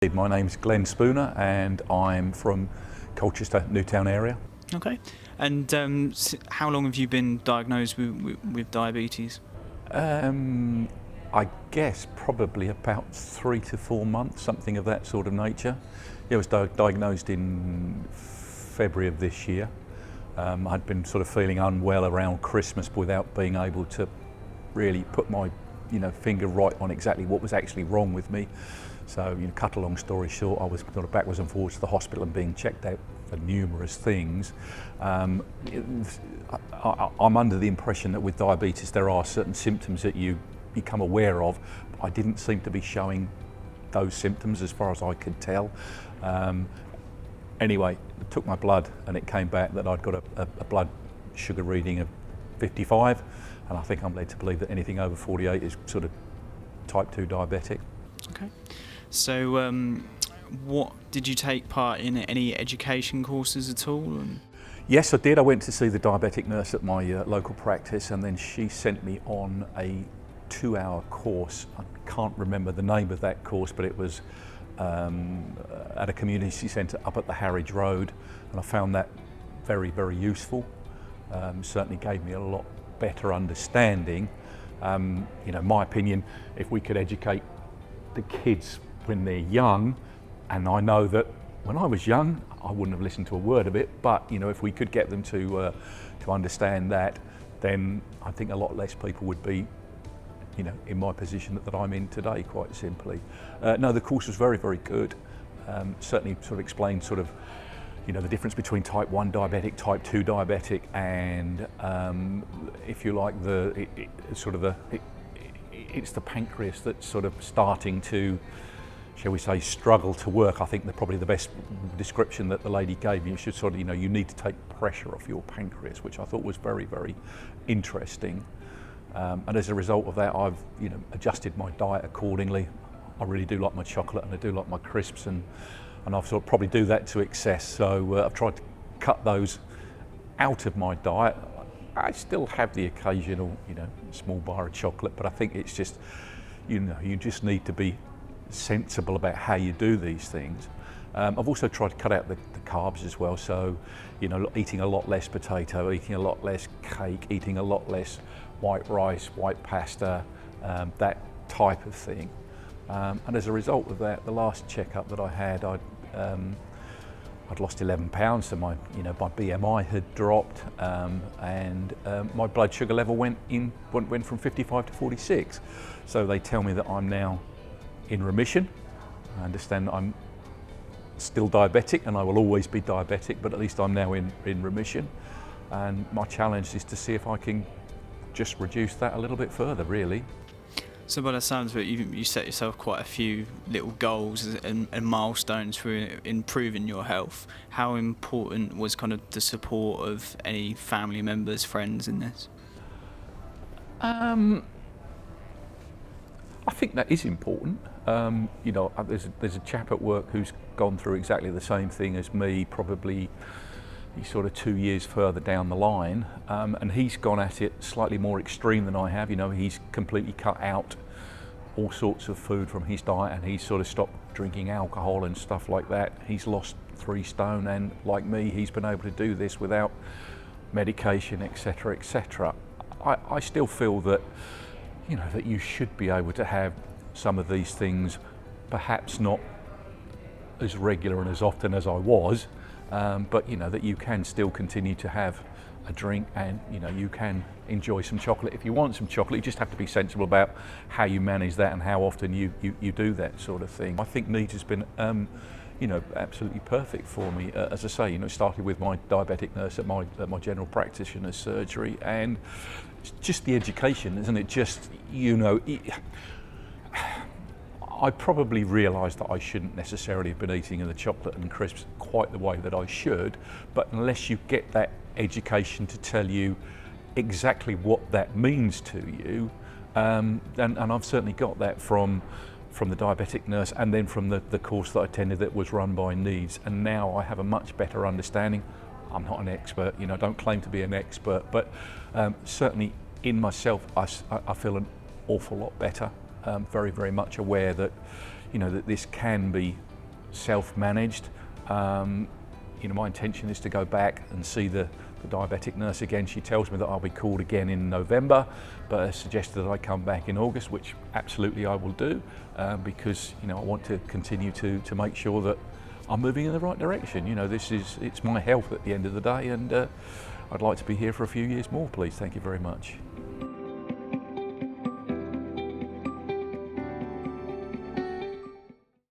My name's Glen and I'm from Colchester, Newtown area. Okay. And how long have you been diagnosed with diabetes? I guess probably about 3 to 4 months, something of that sort of nature. I was diagnosed in February of this year. I'd been sort of feeling unwell around Christmas without being able to really put my finger right on exactly what was actually wrong with me. So, cut a long story short, I was sort of backwards and forwards to the hospital and being checked out for numerous things. I'm under the impression that with diabetes there are certain symptoms that you become aware of. I didn't seem to be showing those symptoms as far as I could tell. Anyway, I took my blood and it came back that I'd got a blood sugar reading of 55, and I think I'm led to believe that anything over 48 is sort of type 2 diabetic. Okay. So what did you take part in any education courses at all? Yes, I did. I went to see the diabetic nurse at my local practice, and then she sent me on a 2-hour course. I can't remember the name of that course, but it was at a community centre up at the Harwich Road, and I found that very, very useful. Certainly gave me a lot better understanding. My opinion, if we could educate the kids when they're young, and I know that when I was young I wouldn't have listened to a word of it, but if we could get them to understand that, then I think a lot less people would be in my position that I'm in today, quite simply. No, the course was very, very good. Certainly sort of explained the difference between type 1 diabetic, type 2 diabetic, and if you like, it's the pancreas that's sort of starting to, shall we say, struggle to work. I think probably the best description that the lady gave me, should sort of, you need to take pressure off your pancreas, which I thought was very, very interesting. And as a result of that, I've adjusted my diet accordingly. I really do like my chocolate and I do like my crisps, and I've sort of probably do that to excess. So I've tried to cut those out of my diet. I still have the occasional, small bar of chocolate, but I think it's just, you just need to be sensible about how you do these things. I've also tried to cut out the carbs as well, so eating a lot less potato, eating a lot less cake, eating a lot less white rice, white pasta, that type of thing. And as a result of that, the last checkup that I had, I'd lost 11 pounds, so my BMI had dropped, and my blood sugar level went from 55 to 46. So they tell me that I'm now in remission. I understand that I'm still diabetic and I will always be diabetic, but at least I'm now in remission. And my challenge is to see if I can just reduce that a little bit further, really. So by the sounds of it, you set yourself quite a few little goals and milestones for improving your health. How important was kind of the support of any family members, friends in this? I think that is important. There's a chap at work who's gone through exactly the same thing as me, probably he's sort of 2 years further down the line, and he's gone at it slightly more extreme than I have. He's completely cut out all sorts of food from his diet, and he's sort of stopped drinking alcohol and stuff like that. He's lost 3 stone, and like me, he's been able to do this without medication, etc., etc. I still feel that that you should be able to have some of these things, perhaps not as regular and as often as I was, but that you can still continue to have a drink, and you can enjoy some chocolate if you want some chocolate. You just have to be sensible about how you manage that and how often you do that sort of thing. I think NEAT has been absolutely perfect for me. As I say, it started with my diabetic nurse at my general practitioner's surgery, and it's just the education, isn't it? Just I probably realised that I shouldn't necessarily have been eating the chocolate and crisps quite the way that I should, but unless you get that education to tell you exactly what that means to you, and I've certainly got that from the diabetic nurse, and then from the course that I attended that was run by Needs, and now I have a much better understanding. I'm not an expert, I don't claim to be an expert, but certainly in myself I feel an awful lot better. Very, very much aware that that this can be self-managed. My intention is to go back and see the diabetic nurse again. She tells me that I'll be called again in November, but has suggested that I come back in August, which absolutely I will do, because I want to continue to make sure that I'm moving in the right direction. It's my health at the end of the day, and I'd like to be here for a few years more, please. Thank you very much.